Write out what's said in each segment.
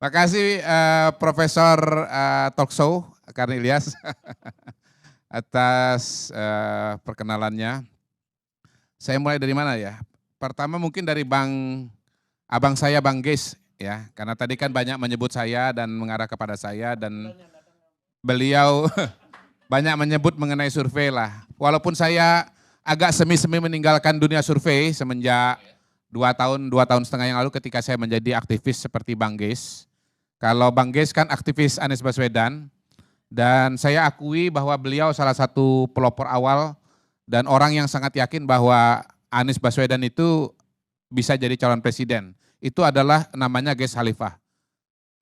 Makasih Profesor Talkshow Karni Ilyas atas perkenalannya. Saya mulai dari mana ya? Pertama mungkin dari abang saya Bang Ges ya, karena tadi kan banyak menyebut saya dan mengarah kepada saya dan beliau banyak menyebut mengenai survei lah. Walaupun saya agak semi-semi meninggalkan dunia survei semenjak 2 tahun setengah yang lalu ketika saya menjadi aktivis seperti Bang Ges. Kalau Bang Ges kan aktivis Anies Baswedan dan saya akui bahwa beliau salah satu pelopor awal dan orang yang sangat yakin bahwa Anies Baswedan itu bisa jadi calon presiden. Itu adalah namanya Ges Khalifah.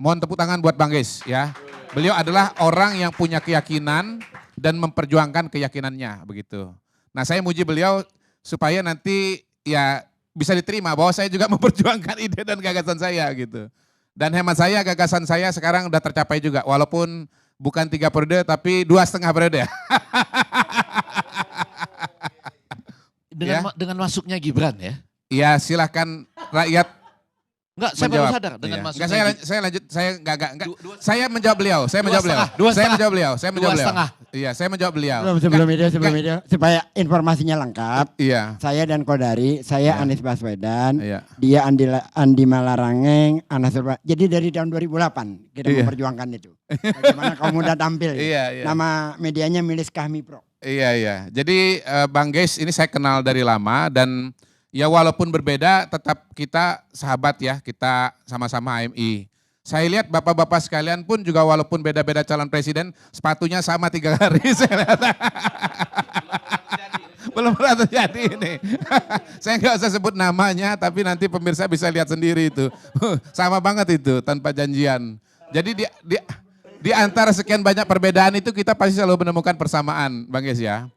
Mohon tepuk tangan buat Bang Ges ya. Beliau adalah orang yang punya keyakinan dan memperjuangkan keyakinannya begitu. Nah saya muji beliau supaya nanti ya bisa diterima bahwa saya juga memperjuangkan ide dan gagasan saya gitu. Dan hemat saya gagasan saya sekarang udah tercapai juga walaupun bukan 3 periode tapi 2,5 periode. Dengan masuknya Gibran ya? Iya silahkan rakyat. Enggak, saya baru sadar dengan iya. masuknya. Enggak, saya menjawab beliau. Saya menjawab beliau. Iya, saya menjawab beliau. Sebelum itu supaya informasinya lengkap. Iya. Saya dan Kodari, saya Anies Baswedan, iya. Dia Andi Malarangeng, Anas Urban. Jadi dari tahun 2008 kita memperjuangkan itu. Bagaimana kaum muda tampil. Iya. Nama medianya Milis Kahmi Pro. Iya. Jadi Bang Ges ini saya kenal dari lama dan ya walaupun berbeda tetap kita sahabat ya, kita sama-sama HMI. Saya lihat bapak-bapak sekalian pun juga walaupun beda-beda calon presiden, sepatunya sama 3 hari saya lihat. Belum pernah terjadi ini. Saya nggak usah sebut namanya, tapi nanti pemirsa bisa lihat sendiri itu. Sama banget itu, tanpa janjian. Jadi di antara sekian banyak perbedaan itu kita pasti selalu menemukan persamaan, Bang Ges ya.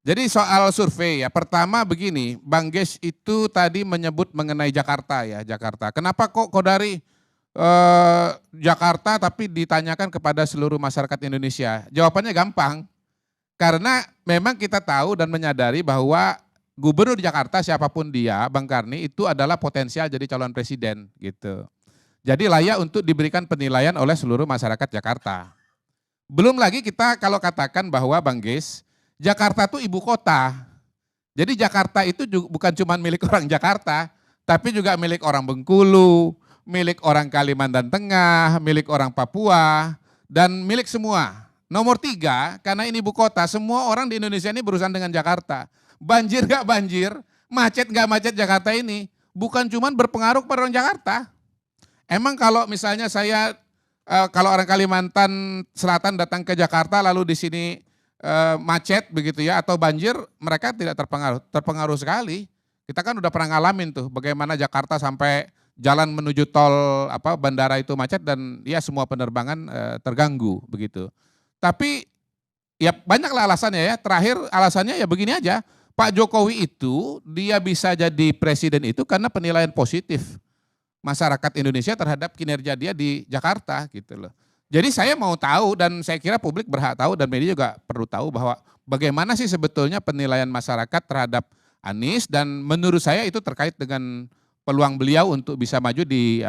Jadi soal survei ya, pertama begini, Bang Ges itu tadi menyebut mengenai Jakarta ya, Jakarta. Kenapa kok Kodari Jakarta tapi ditanyakan kepada seluruh masyarakat Indonesia? Jawabannya gampang, karena memang kita tahu dan menyadari bahwa gubernur Jakarta siapapun dia, Bang Karni, itu adalah potensial jadi calon presiden gitu. Jadi layak untuk diberikan penilaian oleh seluruh masyarakat Jakarta. Belum lagi kita kalau katakan bahwa Bang Ges, Jakarta itu ibu kota. Jadi Jakarta itu bukan cuma milik orang Jakarta, tapi juga milik orang Bengkulu, milik orang Kalimantan Tengah, milik orang Papua, dan milik semua. Nomor 3, karena ini ibu kota, semua orang di Indonesia ini berurusan dengan Jakarta. Banjir gak banjir, macet gak macet Jakarta ini, bukan cuma berpengaruh pada orang Jakarta. Emang kalau misalnya kalau orang Kalimantan Selatan datang ke Jakarta lalu di sini macet begitu ya atau banjir, mereka tidak terpengaruh sekali. Kita kan udah pernah ngalamin tuh bagaimana Jakarta sampai jalan menuju tol bandara itu macet dan ya semua penerbangan terganggu begitu. Tapi ya banyaklah alasannya ya. Terakhir alasannya ya begini aja, Pak Jokowi itu dia bisa jadi presiden itu karena penilaian positif masyarakat Indonesia terhadap kinerja dia di Jakarta gitu loh. Jadi saya mau tahu dan saya kira publik berhak tahu dan media juga perlu tahu bahwa bagaimana sih sebetulnya penilaian masyarakat terhadap Anies dan menurut saya itu terkait dengan peluang beliau untuk bisa maju di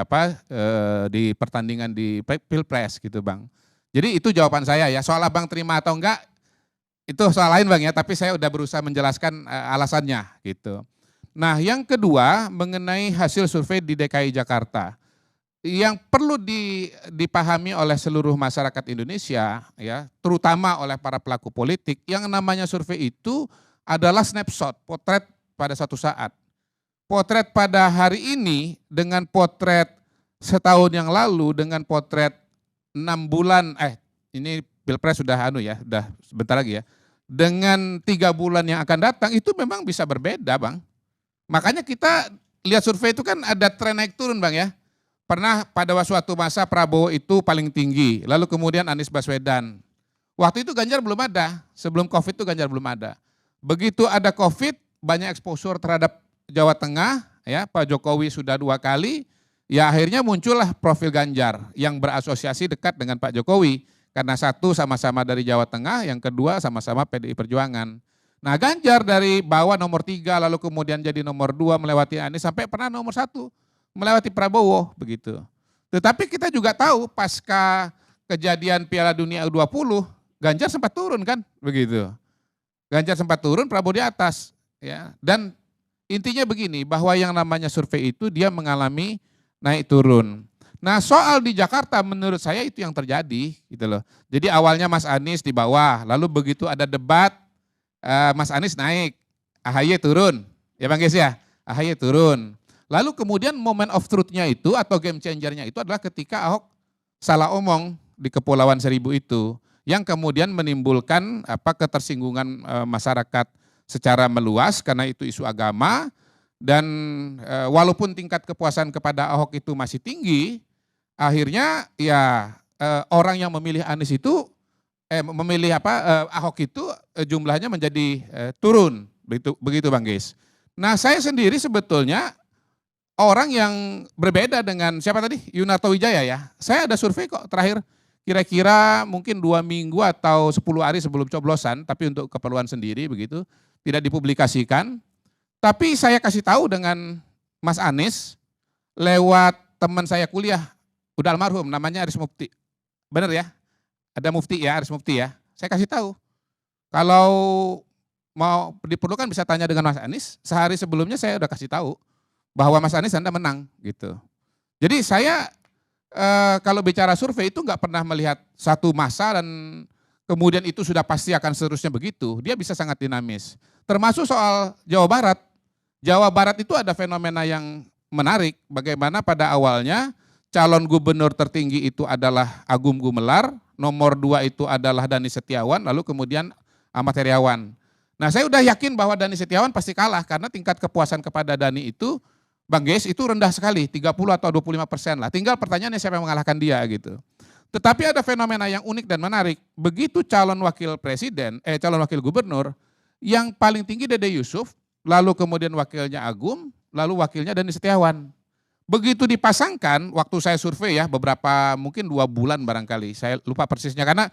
di pertandingan di Pilpres gitu Bang. Jadi itu jawaban saya ya. Soal Abang terima atau enggak itu soal lain Bang ya, tapi saya udah berusaha menjelaskan alasannya gitu. Nah, yang kedua mengenai hasil survei di DKI Jakarta. Yang perlu dipahami oleh seluruh masyarakat Indonesia ya, terutama oleh para pelaku politik, yang namanya survei itu adalah snapshot, potret pada satu saat. Potret pada hari ini dengan potret setahun yang lalu dengan potret 6 bulan, ini Pilpres sudah udah sebentar lagi ya. Dengan 3 bulan yang akan datang itu memang bisa berbeda Bang. Makanya kita lihat survei itu kan ada tren naik turun Bang ya. Pernah pada suatu masa Prabowo itu paling tinggi, lalu kemudian Anies Baswedan. Waktu itu Ganjar belum ada, sebelum Covid itu Ganjar belum ada. Begitu ada Covid, banyak exposure terhadap Jawa Tengah, ya Pak Jokowi sudah 2 kali, ya akhirnya muncullah profil Ganjar yang berasosiasi dekat dengan Pak Jokowi. Karena satu sama-sama dari Jawa Tengah, yang kedua sama-sama PDI Perjuangan. Nah Ganjar dari bawah nomor 3, lalu kemudian jadi nomor 2 melewati Anies, sampai pernah nomor 1. Melewati Prabowo begitu. Tetapi kita juga tahu pasca kejadian Piala Dunia U20, Ganjar sempat turun kan, begitu. Ganjar sempat turun, Prabowo di atas, ya. Dan intinya begini, bahwa yang namanya survei itu dia mengalami naik turun. Nah, soal di Jakarta menurut saya itu yang terjadi, gitu loh. Jadi awalnya Mas Anies di bawah, lalu begitu ada debat, Mas Anies naik, AHY turun, ya Bang Ges ya, AHY turun. Lalu kemudian moment of truth-nya itu atau game changer-nya itu adalah ketika Ahok salah omong di Kepulauan Seribu itu, yang kemudian menimbulkan ketersinggungan masyarakat secara meluas karena itu isu agama, dan walaupun tingkat kepuasan kepada Ahok itu masih tinggi, akhirnya ya orang yang memilih Anies itu Ahok itu jumlahnya menjadi turun, begitu Bang Geis. Nah, saya sendiri sebetulnya orang yang berbeda dengan siapa tadi? Yunarto Wijaya ya. Saya ada survei kok terakhir kira-kira mungkin 2 minggu atau 10 hari sebelum coblosan, tapi untuk keperluan sendiri begitu, tidak dipublikasikan. Tapi saya kasih tahu dengan Mas Anies lewat teman saya kuliah, udah almarhum, namanya Aris Mufti. Benar ya? Ada Mufti ya, Aris Mufti ya. Saya kasih tahu. Kalau mau diperlukan bisa tanya dengan Mas Anies. Sehari sebelumnya saya udah kasih tahu bahwa Mas Anies Anda menang gitu. Jadi saya kalau bicara survei itu nggak pernah melihat satu masa dan kemudian itu sudah pasti akan seterusnya begitu. Dia bisa sangat dinamis. Termasuk soal Jawa Barat. Jawa Barat itu ada fenomena yang menarik. Bagaimana pada awalnya calon gubernur tertinggi itu adalah Agung Gumelar, nomor 2 itu adalah Dani Setiawan, lalu kemudian Ahmad Heriawan. Nah, saya udah yakin bahwa Dani Setiawan pasti kalah karena tingkat kepuasan kepada Dani itu, Bang Geis, itu rendah sekali, 30 atau 25% lah. Tinggal pertanyaannya siapa yang mengalahkan dia gitu. Tetapi ada fenomena yang unik dan menarik. Begitu calon wakil gubernur, yang paling tinggi Dede Yusuf, lalu kemudian wakilnya Agung, lalu wakilnya Dani Setiawan. Begitu dipasangkan, waktu saya survei ya, beberapa mungkin 2 bulan barangkali, saya lupa persisnya karena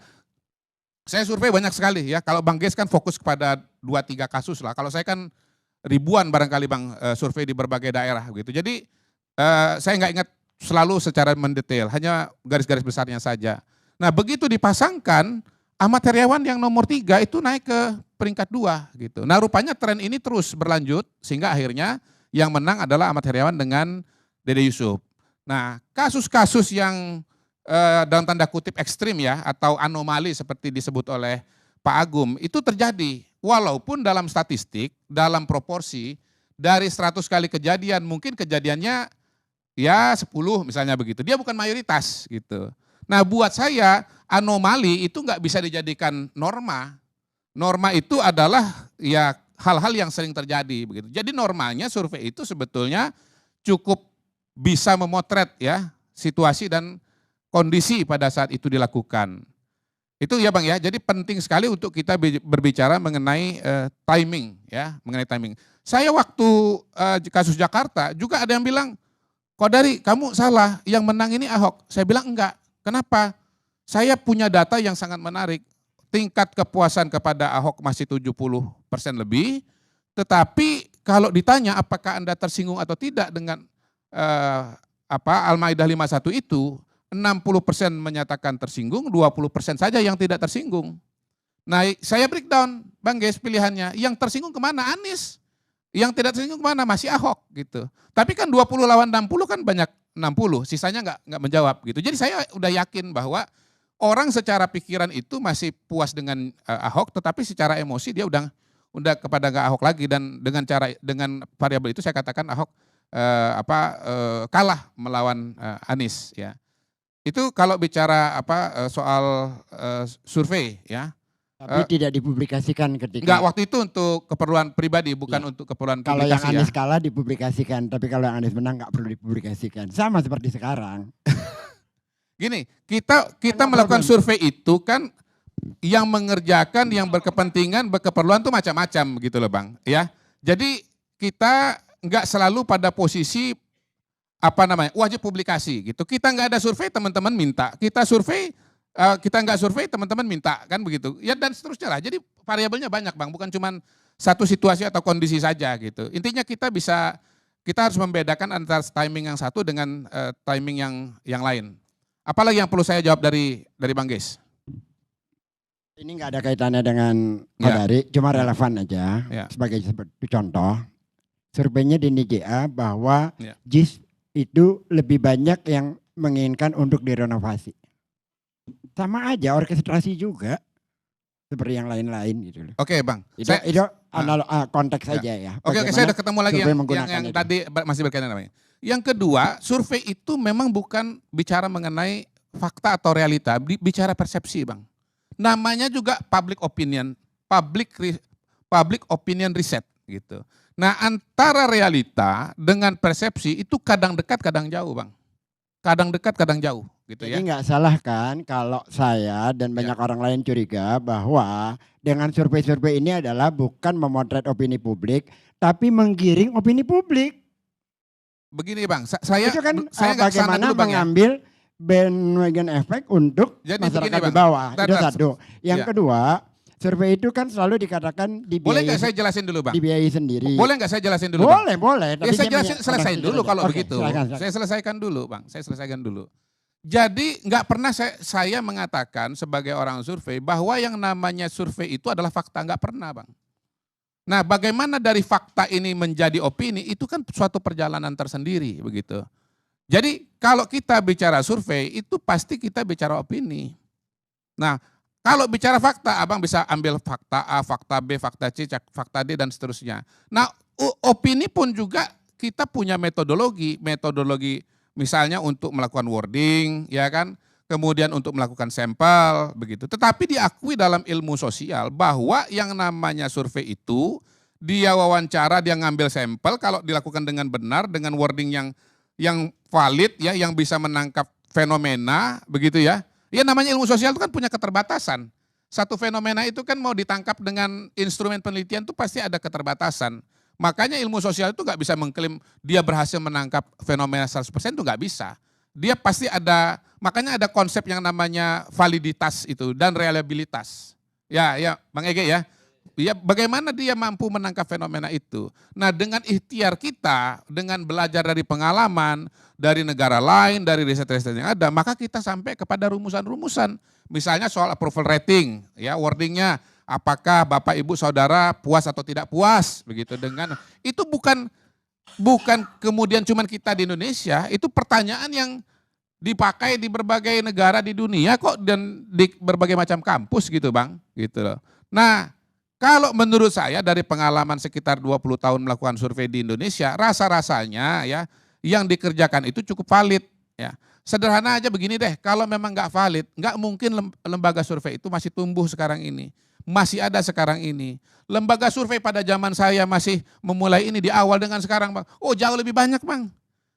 saya survei banyak sekali ya. Kalau Bang Geis kan fokus kepada 2-3 kasus lah. Kalau saya kan ribuan barangkali Bang survei di berbagai daerah gitu. Jadi saya nggak ingat selalu secara mendetail, hanya garis-garis besarnya saja. Nah, begitu dipasangkan, Ahmad Heriawan yang nomor 3 itu naik ke peringkat 2 gitu. Nah, rupanya tren ini terus berlanjut sehingga akhirnya yang menang adalah Ahmad Heriawan dengan Dede Yusuf. Nah, kasus-kasus yang dalam tanda kutip ekstrim ya, atau anomali seperti disebut oleh Pak Agum, itu terjadi. Walaupun dalam statistik, dalam proporsi, dari 100 kali kejadian, mungkin kejadiannya ya 10 misalnya begitu. Dia bukan mayoritas gitu. Nah, buat saya anomali itu nggak bisa dijadikan norma. Norma itu adalah ya hal-hal yang sering terjadi begitu. Jadi normanya survei itu sebetulnya cukup bisa memotret ya situasi dan kondisi pada saat itu dilakukan. Itu ya Bang ya, jadi penting sekali untuk kita berbicara mengenai timing ya, mengenai timing. Saya waktu kasus Jakarta juga ada yang bilang, Kodari kamu salah, yang menang ini Ahok. Saya bilang enggak, kenapa? Saya punya data yang sangat menarik. Tingkat kepuasan kepada Ahok masih 70% lebih, tetapi kalau ditanya apakah Anda tersinggung atau tidak dengan Al-Maidah 51 itu, 60% menyatakan tersinggung, 20% saja yang tidak tersinggung. Nah, saya breakdown, Bang Geis pilihannya. Yang tersinggung kemana? Anies. Yang tidak tersinggung kemana? Masih Ahok gitu. Tapi kan 20 lawan 60 kan banyak 60, sisanya nggak menjawab gitu. Jadi saya udah yakin bahwa orang secara pikiran itu masih puas dengan Ahok, tetapi secara emosi dia udah kepada nggak Ahok lagi, dan dengan variabel itu saya katakan Ahok kalah melawan Anies ya. Itu kalau bicara soal survei ya. Tapi tidak dipublikasikan ketika. Enggak, waktu itu untuk keperluan pribadi, bukan untuk keperluan kalau publikasi. Kalau yang Anies kalah dipublikasikan, tapi kalau yang Anies menang nggak perlu dipublikasikan. Sama seperti sekarang. Gini, kita melakukan survei itu kan yang mengerjakan, yang berkepentingan, berkeperluan tuh macam-macam gitu loh Bang. Ya, jadi kita nggak selalu pada posisi wajib publikasi gitu. Kita nggak ada survei, teman-teman minta. Kita nggak survei, teman-teman minta, kan begitu. Ya dan seterusnya lah. Jadi variabelnya banyak Bang, bukan cuma satu situasi atau kondisi saja gitu. Intinya kita kita harus membedakan antara timing yang satu dengan timing yang lain. Apalagi yang perlu saya jawab dari Bang Geis? Ini nggak ada kaitannya dengan Kodari, cuma relevan aja. Sebagai seperti contoh, surveinya di NIJA bahwa JIS itu lebih banyak yang menginginkan untuk direnovasi. Sama aja orkestrasi juga. Seperti yang lain-lain gitu loh. Oke Bang. Itu konteks saja ya. Oke, saya udah ketemu lagi yang tadi masih berkaitan namanya. Yang kedua, survei itu memang bukan bicara mengenai fakta atau realita, bicara persepsi Bang. Namanya juga public opinion research gitu. Nah antara realita dengan persepsi itu kadang dekat kadang jauh Bang. Kadang dekat kadang jauh gitu. Jadi nggak salah kan kalau saya dan banyak orang lain curiga bahwa dengan survei-survei ini adalah bukan memotret opini publik tapi menggiring opini publik. Begini Bang, saya itu kan saya bagaimana dulu, Bang, mengambil bandwagon effect untuk jadi masyarakat begini, di bawah. Itu Bentar. satu. Yang kedua, survei itu kan selalu dikatakan dibiayai. Boleh nggak saya jelasin dulu Bang? Dibiayai sendiri. Boleh nggak saya jelasin dulu Boleh, Bang? boleh. Ya saya jelasin, selesaiin dulu kalau begitu. Silakan. Saya selesaikan dulu Bang, saya selesaikan dulu. Jadi nggak pernah saya mengatakan sebagai orang survei bahwa yang namanya survei itu adalah fakta, nggak pernah Bang. Nah bagaimana dari fakta ini menjadi opini itu kan suatu perjalanan tersendiri begitu. Jadi kalau kita bicara survei itu pasti kita bicara opini. Nah kalau bicara fakta abang bisa ambil fakta A, fakta B, fakta C, fakta D dan seterusnya. Nah opini pun juga kita punya metodologi misalnya untuk melakukan wording ya kan. Kemudian untuk melakukan sampel begitu. Tetapi diakui dalam ilmu sosial bahwa yang namanya survei itu dia wawancara, dia ngambil sampel kalau dilakukan dengan benar dengan wording yang valid ya, yang bisa menangkap fenomena begitu ya. Ya namanya ilmu sosial itu kan punya keterbatasan. Satu fenomena itu kan mau ditangkap dengan instrumen penelitian itu pasti ada keterbatasan. Makanya ilmu sosial itu nggak bisa mengklaim dia berhasil menangkap fenomena 100% itu nggak bisa. Dia pasti ada, makanya ada konsep yang namanya validitas itu dan reliabilitas. Ya Bang Ege ya. Ya bagaimana dia mampu menangkap fenomena itu. Nah dengan ikhtiar kita, dengan belajar dari pengalaman, dari negara lain, dari riset-riset yang ada, maka kita sampai kepada rumusan-rumusan. Misalnya soal approval rating, ya wordingnya apakah Bapak Ibu Saudara puas atau tidak puas, begitu dengan itu bukan kemudian cuman kita di Indonesia, itu pertanyaan yang dipakai di berbagai negara di dunia kok dan di berbagai macam kampus gitu Bang, gitu loh. Nah, kalau menurut saya dari pengalaman sekitar 20 tahun melakukan survei di Indonesia, rasa-rasanya ya yang dikerjakan itu cukup valid ya. Sederhana aja begini deh, kalau memang nggak valid, nggak mungkin lembaga survei itu masih tumbuh sekarang ini. Masih ada sekarang ini. Lembaga survei pada zaman saya masih memulai ini di awal dengan sekarang Bang. Oh jauh lebih banyak Bang.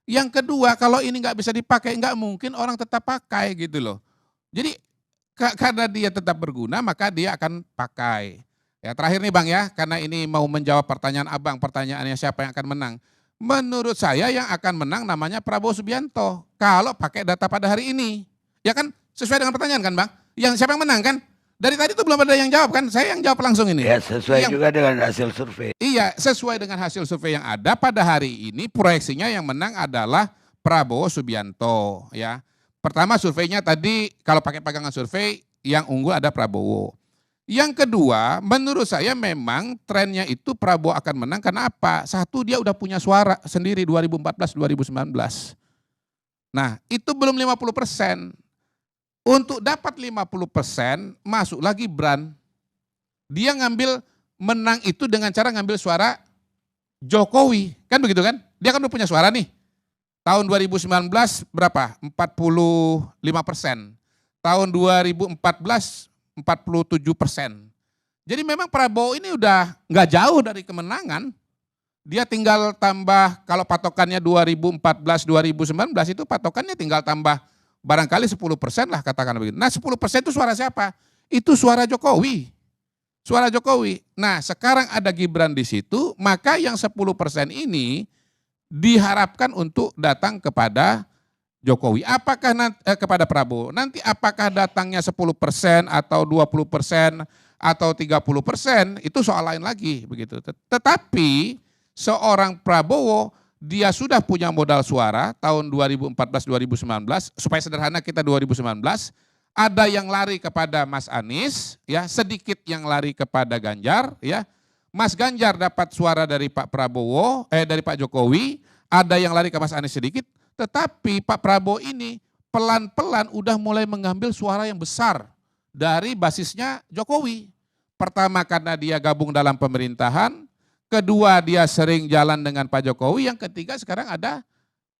Yang kedua kalau ini nggak bisa dipakai, nggak mungkin orang tetap pakai gitu loh. Jadi karena dia tetap berguna maka dia akan pakai. Ya terakhir nih Bang ya, karena ini mau menjawab pertanyaan Abang, pertanyaannya siapa yang akan menang. Menurut saya yang akan menang namanya Prabowo Subianto. Kalau pakai data pada hari ini. Ya kan sesuai dengan pertanyaan kan Bang. Yang siapa yang menang kan? Dari tadi itu belum ada yang jawab kan, saya yang jawab langsung ini. Ya sesuai juga dengan hasil survei. Iya sesuai dengan hasil survei yang ada pada hari ini proyeksinya yang menang adalah Prabowo Subianto. Ya. Pertama surveinya tadi kalau pakai pegangan survei yang unggul ada Prabowo. Yang kedua, menurut saya memang trennya itu Prabowo akan menang karena apa? Satu, dia udah punya suara sendiri 2014-2019. Nah, itu belum 50%. Untuk dapat 50%, masuklah Gibran. Dia ngambil menang itu dengan cara ngambil suara Jokowi. Kan begitu kan? Dia kan udah punya suara nih. Tahun 2019 berapa? 45%. Tahun 2014 47%. Jadi memang Prabowo ini udah nggak jauh dari kemenangan. Dia tinggal tambah, kalau patokannya 2014-2019 itu patokannya tinggal tambah barangkali 10% lah katakan begitu. Nah 10% itu suara siapa? Itu suara Jokowi. Suara Jokowi. Nah sekarang ada Gibran di situ, maka yang 10% ini diharapkan untuk datang kepada Jokowi. Apakah kepada Prabowo? Nanti apakah datangnya 10% atau 20% atau 30% itu soal lain lagi begitu. Tetapi seorang Prabowo dia sudah punya modal suara tahun 2014-2019, supaya sederhana kita 2019, ada yang lari kepada Mas Anies, ya, sedikit yang lari kepada Ganjar, ya. Mas Ganjar dapat suara dari Pak Prabowo, dari Pak Jokowi, ada yang lari ke Mas Anies sedikit, tetapi Pak Prabowo ini pelan-pelan udah mulai mengambil suara yang besar dari basisnya Jokowi. Pertama karena dia gabung dalam pemerintahan, kedua dia sering jalan dengan Pak Jokowi, yang ketiga sekarang ada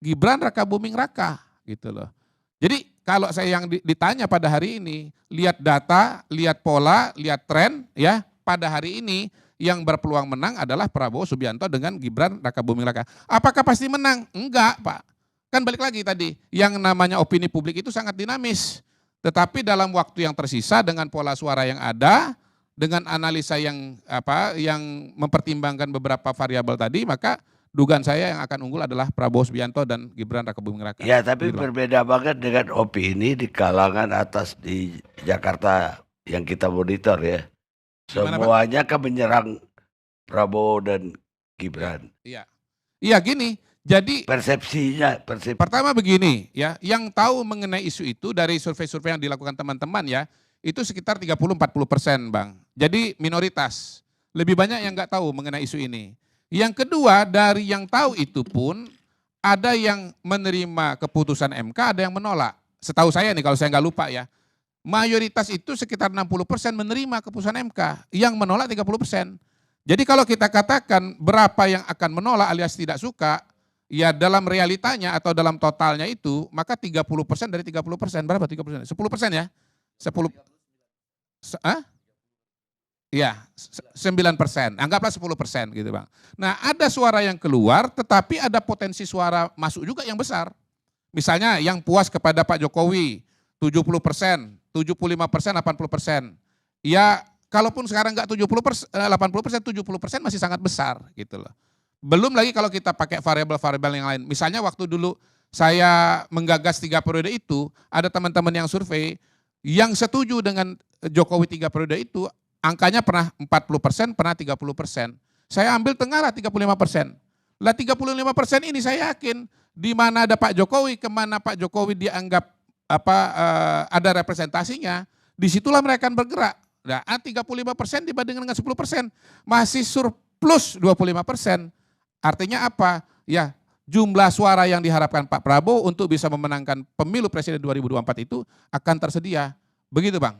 Gibran Rakabuming Raka gitu loh. Jadi kalau saya yang ditanya pada hari ini, lihat data, lihat pola, lihat tren, ya, pada hari ini yang berpeluang menang adalah Prabowo Subianto dengan Gibran Rakabuming Raka. Apakah pasti menang? Enggak, Pak. Kan balik lagi tadi, yang namanya opini publik itu sangat dinamis. Tetapi dalam waktu yang tersisa dengan pola suara yang ada, dengan analisa yang mempertimbangkan beberapa variabel tadi, maka dugaan saya yang akan unggul adalah Prabowo Subianto dan Gibran Rakabuming Raka. Ya, tapi berbeda banget dengan opini di kalangan atas di Jakarta yang kita monitor ya. Semuanya kan menyerang Prabowo dan Gibran. Iya. Iya gini, jadi persepsinya. Pertama begini ya, yang tahu mengenai isu itu dari survei-survei yang dilakukan teman-teman ya, itu sekitar 30-40%, Bang. Jadi minoritas. Lebih banyak yang nggak tahu mengenai isu ini. Yang kedua, dari yang tahu itu pun ada yang menerima keputusan MK, ada yang menolak. Setahu saya nih kalau saya nggak lupa ya, mayoritas itu sekitar 60% menerima keputusan MK, yang menolak 30%. Jadi kalau kita katakan berapa yang akan menolak alias tidak suka, ya dalam realitanya atau dalam totalnya itu, maka 30% dari 30%, berapa 30%? 10% ya? 10, ya 9%, anggaplah 10% gitu Bang. Nah ada suara yang keluar tetapi ada potensi suara masuk juga yang besar. Misalnya yang puas kepada Pak Jokowi 70%, 75%, 80%. Ya kalaupun sekarang enggak 80%, 70% masih sangat besar gitu loh. Belum lagi kalau kita pakai variabel-variabel yang lain. Misalnya waktu dulu saya menggagas 3 periode itu, ada teman-teman yang survei, yang setuju dengan Jokowi 3 periode itu, angkanya pernah 40%, pernah 30%. Saya ambil tengah lah 35%. Lah 35% ini saya yakin, di mana ada Pak Jokowi, kemana Pak Jokowi dianggap ada representasinya, disitulah mereka akan bergerak. Nah 35% dibandingkan dengan 10%, masih surplus 25%. Artinya apa? Ya, jumlah suara yang diharapkan Pak Prabowo untuk bisa memenangkan pemilu presiden 2024 itu akan tersedia. Begitu Bang.